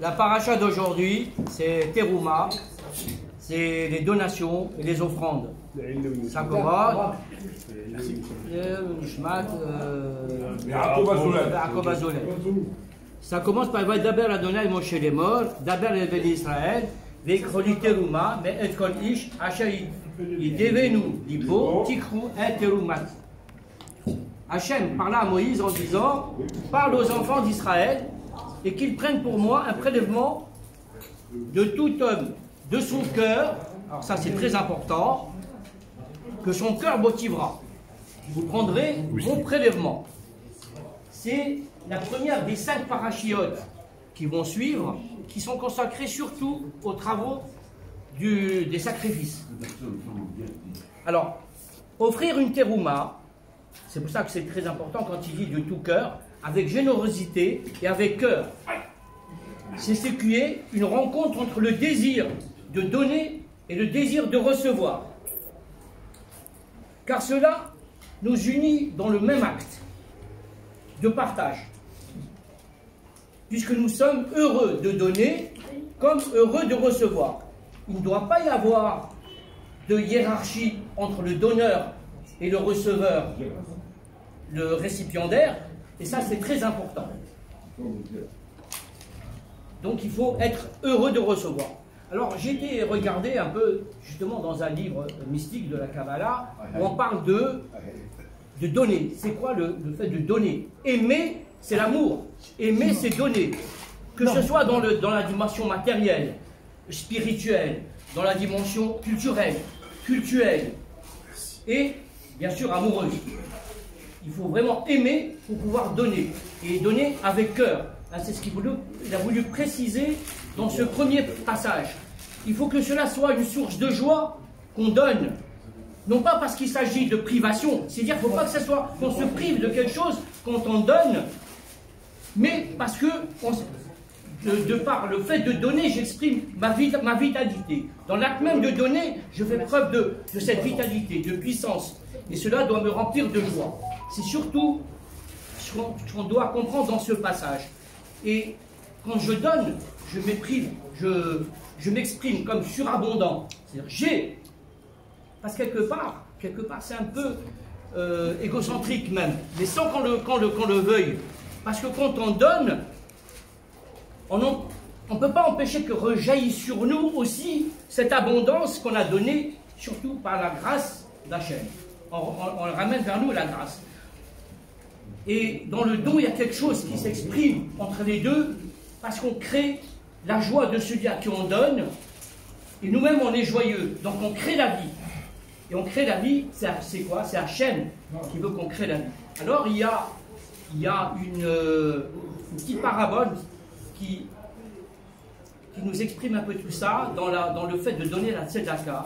La paracha d'aujourd'hui, c'est Terouma, c'est les donations et les offrandes. Ça commence. Ça commence par Daber Adonai Moshe les morts, Daber les bénis Israël, Vekroli Terouma, mais et kol ish, Hachaï, il devenu libo, Tikrou et Teroumat. Hachem parla à Moïse en disant, parle aux enfants d'Israël et qu'ils prennent pour moi un prélèvement de tout homme, de son cœur, alors ça c'est très important, que son cœur motivera. Vous prendrez mon prélèvement. C'est la première des 5 parachiotes qui vont suivre, qui sont consacrés surtout aux travaux des sacrifices. Alors, offrir une terouma, c'est pour ça que c'est très important quand il dit de tout cœur, avec générosité et avec cœur. C'est ce qui est une rencontre entre le désir de donner et le désir de recevoir. Car cela nous unit dans le même acte de partage. Puisque nous sommes heureux de donner comme heureux de recevoir. Il ne doit pas y avoir de hiérarchie entre le donneur et le receveur, le récipiendaire, et ça c'est très important. Donc il faut être heureux de recevoir. Alors j'ai été regarder un peu justement dans un livre mystique de la Kabbalah où on parle de donner. C'est quoi le fait de donner? Aimer, c'est l'amour. Aimer, c'est donner. Que ce soit dans la dimension matérielle, spirituelle, dans la dimension culturelle et bien sûr amoureuse. Il faut vraiment aimer pour pouvoir donner. Et donner avec cœur. C'est ce qu'il a voulu préciser dans ce premier passage. Il faut que cela soit une source de joie qu'on donne. Non pas parce qu'il s'agit de privation. C'est-à-dire qu'il ne faut pas que ce soit qu'on se prive de quelque chose quand on donne. Mais parce que, de par le fait de donner, j'exprime ma vitalité. Dans l'acte même de donner, je fais preuve de cette vitalité, de puissance. Et cela doit me remplir de joie. C'est surtout ce qu'on doit comprendre dans ce passage. Et quand je donne, je m'éprime, je m'exprime comme surabondant. C'est-à-dire j'ai. Parce que quelque part c'est un peu égocentrique même. Mais sans qu'on le veuille. Parce que quand on donne, on ne peut pas empêcher que rejaillisse sur nous aussi cette abondance qu'on a donnée, surtout par la grâce d'Hachem. On ramène vers nous la grâce. Et dans le don, il y a quelque chose qui s'exprime entre les deux, parce qu'on crée la joie de celui à qui on donne, et nous-mêmes on est joyeux. Donc on crée la vie. Et on crée la vie, c'est quoi? C'est Hachem qui veut qu'on crée la vie. Alors il y a une petite parabole qui nous exprime un peu tout ça, dans le fait de donner la tzedaka.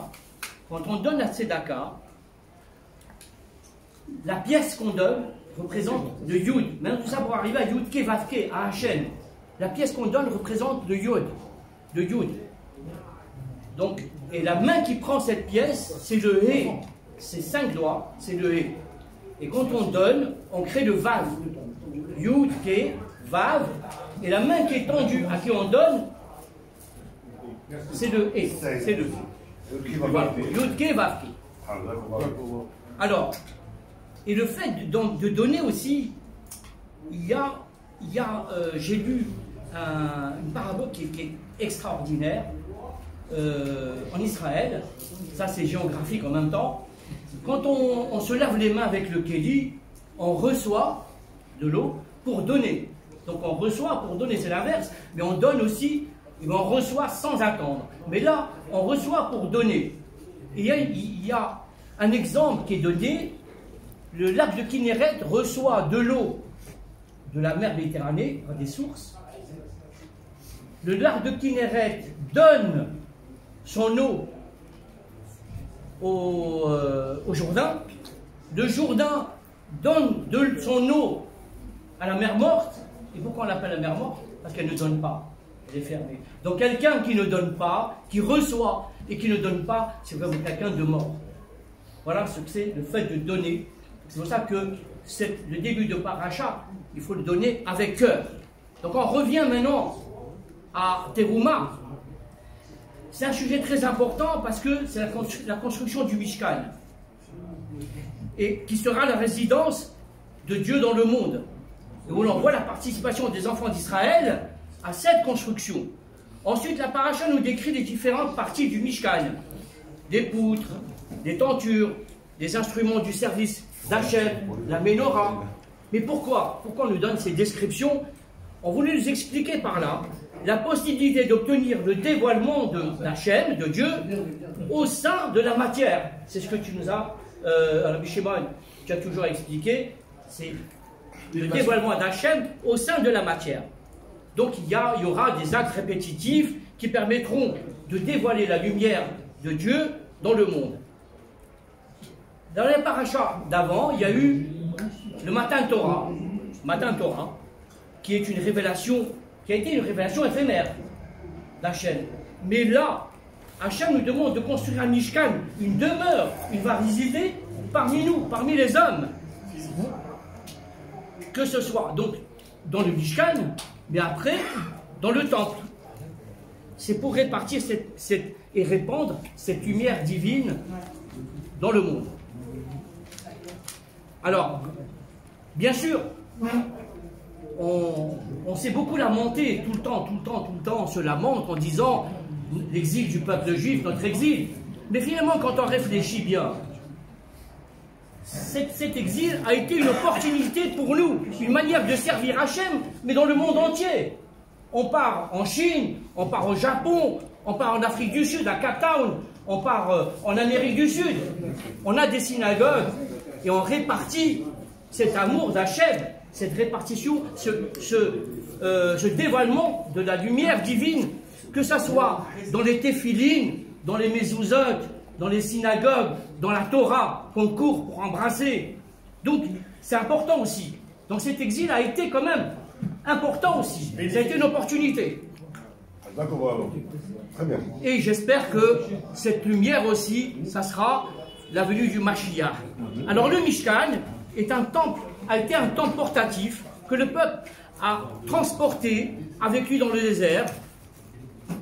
Quand on donne la tzedaka, la pièce qu'on donne représente le Yud. Maintenant tout ça pour arriver à Yud Kevavke, à Hachem. La pièce qu'on donne représente le Yud. Donc, et la main qui prend cette pièce, c'est le He. C'est 5 doigts, c'est le He. Et quand on donne, on crée le Vav. Yud, Ke, Vav. Et la main qui est tendue à qui on donne, c'est le He. C'est le He. Voilà. Yud, Ke, Vav, Ke. Alors, et le fait de donner aussi, j'ai lu une parabole qui est extraordinaire en Israël. Ça c'est géographique en même temps. Quand on se lave les mains avec le kéli, on reçoit de l'eau pour donner. Donc on reçoit pour donner, c'est l'inverse, mais on donne aussi, et on reçoit sans attendre. Mais là, on reçoit pour donner. Et il y a un exemple qui est donné. Le lac de Kinneret reçoit de l'eau de la mer Méditerranée, des sources. Le lac de Kinneret donne son eau au Jourdain. Le Jourdain donne de son eau à la mer morte. Et pourquoi on l'appelle la mer morte? Parce qu'elle ne donne pas. Elle est fermée. Donc quelqu'un qui ne donne pas, qui reçoit et qui ne donne pas, c'est vraiment quelqu'un de mort. Voilà ce que c'est le fait de donner. C'est pour ça que le début de Paracha, il faut le donner avec cœur. Donc on revient maintenant à Teruma, c'est un sujet très important parce que c'est la construction du Mishkan, et qui sera la résidence de Dieu dans le monde. Et où l'on voit la participation des enfants d'Israël à cette construction. Ensuite, la paracha nous décrit les différentes parties du Mishkan, des poutres, des tentures, des instruments du service d'Hachem, la Ménorah. Mais pourquoi on nous donne ces descriptions? On voulait nous expliquer par là la possibilité d'obtenir le dévoilement d'Hachem, de Dieu, au sein de la matière. C'est ce que tu nous as, Rabbi Shimon, tu as toujours expliqué, c'est le dévoilement d'Hachem au sein de la matière. Donc il y aura des actes répétitifs qui permettront de dévoiler la lumière de Dieu dans le monde. Dans les parachas d'avant, il y a eu le Matan Torah, qui est une révélation, qui a été une révélation éphémère d'Hachem. Mais là, Hachem nous demande de construire un Mishkan, une demeure, une varisité parmi nous, parmi les hommes. Que ce soit donc dans le Mishkan, mais après dans le temple. C'est pour répartir et répandre cette lumière divine dans le monde. Alors, bien sûr, on s'est beaucoup lamenté tout le temps, on se lamente en disant l'exil du peuple juif, notre exil. Mais finalement, quand on réfléchit bien, cet exil a été une opportunité pour nous, une manière de servir Hachem, mais dans le monde entier. On part en Chine, on part au Japon, on part en Afrique du Sud, à Cape Town, on part en Amérique du Sud. On a des synagogues et on répartit cet amour d'Hachem, cette répartition, ce dévoilement de la lumière divine, que ce soit dans les téphilines, dans les mezuzot, dans les synagogues, dans la Torah, qu'on court pour embrasser. Donc, c'est important aussi. Donc cet exil a été quand même important aussi. Ça a été une opportunité. D'accord, très bien. Et j'espère que cette lumière aussi, ça sera la venue du Mashiach. Alors le Mishkan a été un temple portatif que le peuple a transporté avec lui dans le désert.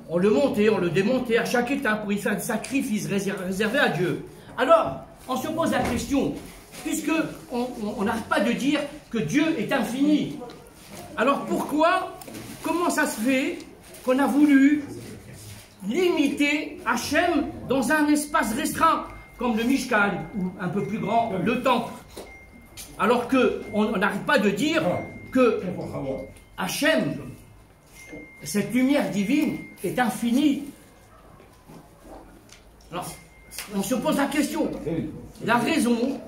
On le montait, on le démontait à chaque étape pour y faire des sacrifices réservés à Dieu. Alors, on se pose la question, puisque on n'arrête pas de dire que Dieu est infini, alors comment ça se fait qu'on a voulu limiter Hachem dans un espace restreint, comme le Mishkan, ou un peu plus grand, le temple, alors qu'on n'arrête pas de dire que Hachem, cette lumière divine, est infinie. Alors, on se pose la question. La raison,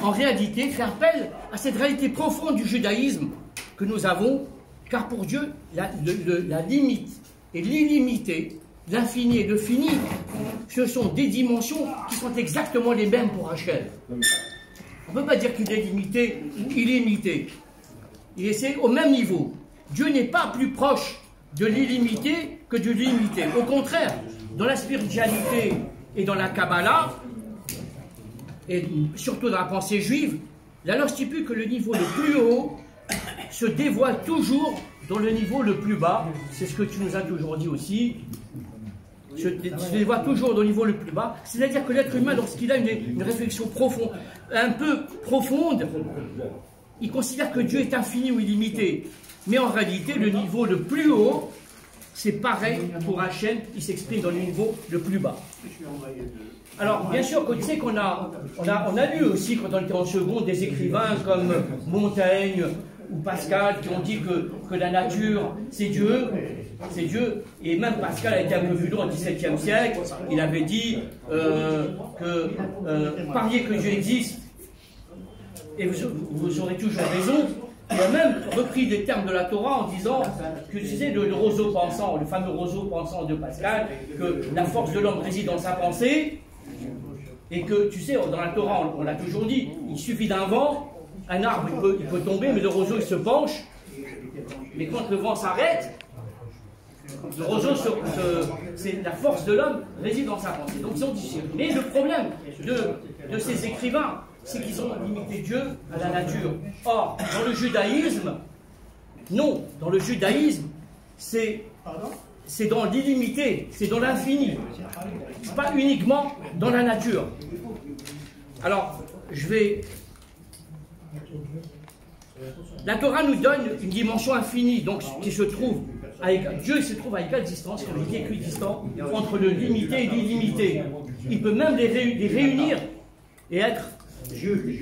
en réalité, fait appel à cette réalité profonde du judaïsme que nous avons, car pour Dieu, la limite et l'illimité, l'infini et le fini, ce sont des dimensions qui sont exactement les mêmes pour Hachem. On ne peut pas dire qu'il est limité ou illimité. C'est au même niveau. Dieu n'est pas plus proche de l'illimité que de l'illimité. Au contraire, dans la spiritualité et dans la Kabbalah, et surtout dans la pensée juive, la loi stipule que le niveau le plus haut se dévoile toujours dans le niveau le plus bas. C'est ce que tu nous as toujours dit aussi. Se dévoile toujours dans le niveau le plus bas. C'est-à-dire que l'être humain, lorsqu'il a une réflexion profonde, un peu profonde, il considère que Dieu est infini ou illimité. Mais en réalité, le niveau le plus haut, c'est pareil pour Hachem, il s'exprime dans le niveau le plus bas. Alors, bien sûr, tu sais qu'on a lu aussi, quand on était en seconde, des écrivains comme Montaigne ou Pascal qui ont dit que la nature, c'est Dieu. C'est Dieu. Et même Pascal a été un peu plus loin au XVIIe siècle. Il avait dit pariez que Dieu existe et vous aurez toujours raison. Il a même repris des termes de la Torah en disant que tu sais, le roseau pensant, le fameux roseau pensant de Pascal, que la force de l'homme réside dans sa pensée, et que tu sais, dans la Torah, on l'a toujours dit, il suffit d'un vent, un arbre il peut tomber, mais le roseau il se penche, mais quand le vent s'arrête, le roseau, c'est la force de l'homme réside dans sa pensée. Donc ils ont dit, mais le problème de ces écrivains, c'est qu'ils ont limité Dieu à la nature. Or, dans le judaïsme, non, dans le judaïsme, c'est c'est dans l'illimité, c'est dans l'infini. C'est pas uniquement dans la nature. Alors, la Torah nous donne une dimension infinie, donc qui se trouve Dieu se trouve à égale distance, comme il est équidistant, entre le limité et l'illimité. Il peut même les réunir et être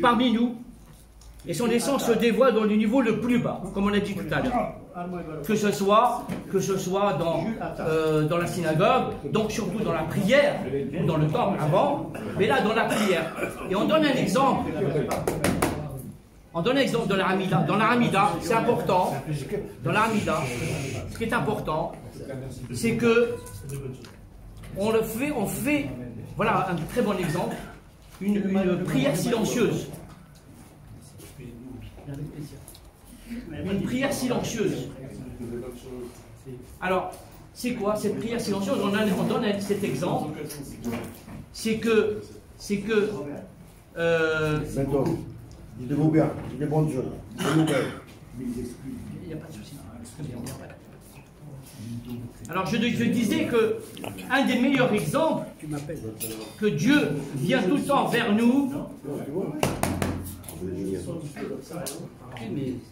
parmi nous. Et son essence se dévoile dans le niveau le plus bas, comme on a dit tout à l'heure. Que ce soit dans la synagogue, donc surtout dans la prière, ou dans le temple avant, mais là dans la prière. Et on donne un exemple. On donne un exemple de la Hamida. Dans la Hamida, c'est important. Dans la Hamida, ce qui est important, c'est que on fait, voilà un très bon exemple, une prière silencieuse. Une prière silencieuse. Alors, c'est quoi cette prière silencieuse? On donne cet exemple. C'est que dites-vous bien, des bonnes choses. Il n'y a pas de souci. Alors, je disais que un des meilleurs exemples que Dieu vient tout le temps vers nous. J'ai 5 minutes.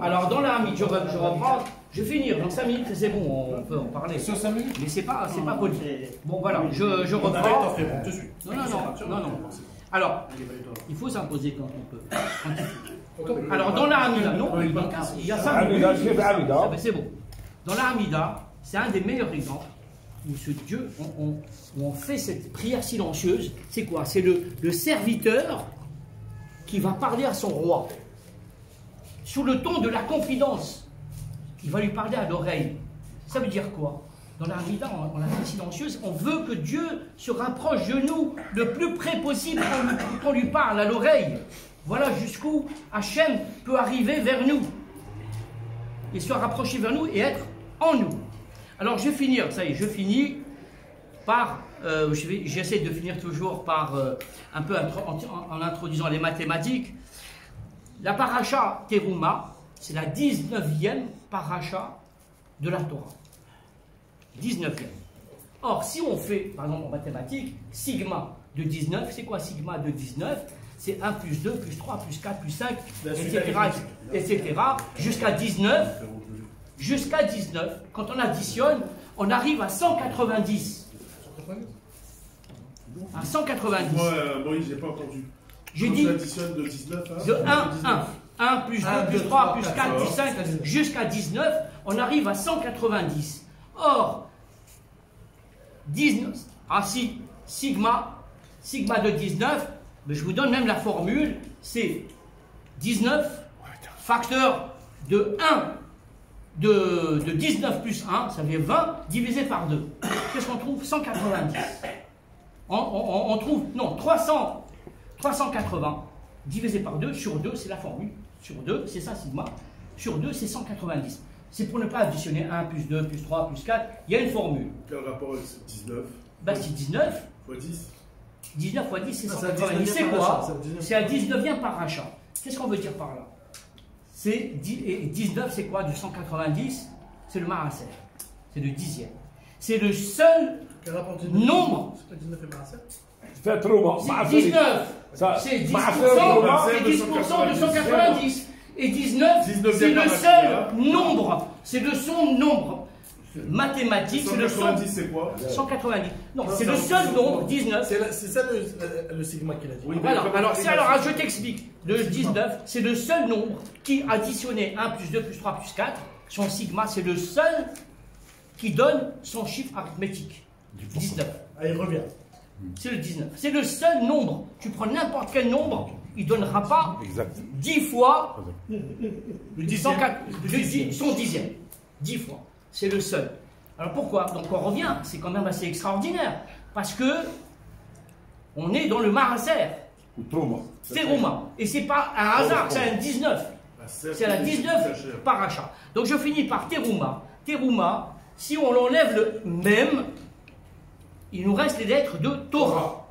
Alors dans la Hamid, je reprends, je vais finir dans 5 minutes, c'est bon, on peut en parler. Sur 5 minutes? Mais c'est pas poli. Bon voilà, je reprends. Non. Alors, il faut s'imposer quand on peut. Alors dans la Hamida, non, il y a 5 minutes. C'est bon. Dans la Hamida, c'est un des meilleurs exemples où ce Dieu, où on fait cette prière silencieuse. C'est quoi? C'est le serviteur qui va parler à son roi. Sous le ton de la confidence. Il va lui parler à l'oreille. Ça veut dire quoi? Dans la Hamida, on la fait silencieuse. On veut que Dieu se rapproche de nous le plus près possible qu'on lui parle à l'oreille. Voilà jusqu'où Hachem peut arriver vers nous. Et se rapprocher vers nous et être en nous. Alors je vais finir, ça y est, je finis par, j'essaie de finir toujours par, un peu en introduisant les mathématiques. La paracha Teruma, c'est la 19e paracha de la Torah. 19e. Or, si on fait, par exemple en mathématiques, sigma de 19, c'est quoi sigma de 19? C'est 1 plus 2, plus 3, plus 4, plus 5, etc. Jusqu'à 19. Jusqu'à 19, quand on additionne, on arrive à 190. À 190. Moi, Moïse, j'ai pas entendu. J'ai dit additionne de 19 à de 1 plus 2, plus 3, plus 4, plus 5, jusqu'à 19, on arrive à 190. Or, 19, sigma de 19, mais je vous donne même la formule, c'est 19 facteur de 1. De 19 plus 1, ça fait 20, divisé par 2. Qu'est-ce qu'on trouve? 190. On trouve, non, 380, divisé par 2, sur 2, c'est la formule. Sur 2, c'est ça, sigma. Sur 2, c'est 190. C'est pour ne pas additionner 1 plus 2 plus 3 plus 4. Il y a une formule. Quel rapport avec 19? Ben, c'est 19. Fois 10. 19 fois 10, c'est 190. C'est quoi? C'est un 19e paracha. Qu'est-ce qu'on veut dire par là? C'est 19, c'est quoi? Du 190, c'est le Maaser. C'est le 10e. C'est le seul nombre. C'est 19. C'est 10%, c'est 10% de 190. Et 19, c'est le seul nombre. C'est le seul nombre mathématique. 190, c'est quoi? 190. Non, c'est le seul nombre, 19. C'est ça le sigma qu'il a dit. Oui, voilà. Alors je t'explique. Le 19, c'est le seul nombre qui, additionné 1 plus 2 plus 3 plus 4, son sigma, c'est le seul qui donne son chiffre arithmétique. 19. Ah, il revient. C'est le 19. C'est le seul nombre. Tu prends n'importe quel nombre, il ne donnera pas 10 fois son dixième. 10 fois. C'est le seul. Alors pourquoi? Donc on revient, c'est quand même assez extraordinaire. Parce que on est dans le Maaser. Teruma. Et c'est pas un hasard, c'est un 19. C'est la 19 paracha. Donc je finis par Teruma. Teruma, si on l'enlève le même, il nous reste les lettres de Torah.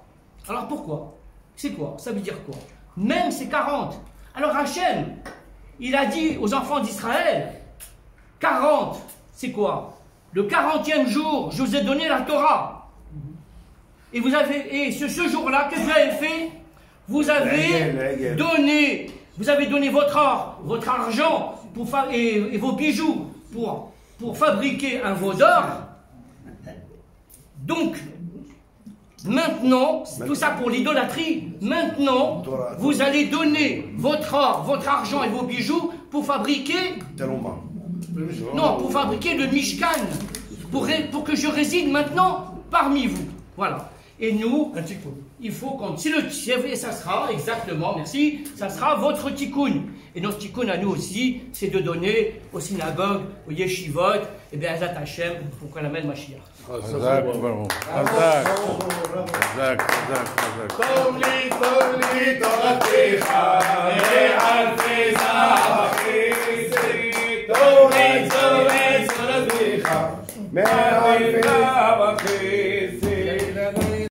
Alors pourquoi? c'est quoi? Ça veut dire quoi? Même c'est 40. Alors Hachem, il a dit aux enfants d'Israël, 40, c'est quoi? Le 40e jour, je vous ai donné la Torah. Et vous avez, ce jour-là, qu'est-ce que vous avez fait? Vous avez donné votre or, votre argent et vos bijoux pour fabriquer un veau d'or. Donc, maintenant, tout ça pour l'idolâtrie, maintenant, vous allez donner votre or, votre argent et vos bijoux pour fabriquer... Non, pour fabriquer le Mishkan, pour que je réside maintenant parmi vous. Voilà. Et nous, il faut qu'on... et ça sera, exactement, merci, ça sera votre tikkun. Et notre tikkun à nous aussi, c'est de donner aux synagogues, aux yeshivot, et bien Azat Hashem, pour qu'on amène Mashiach. Azak.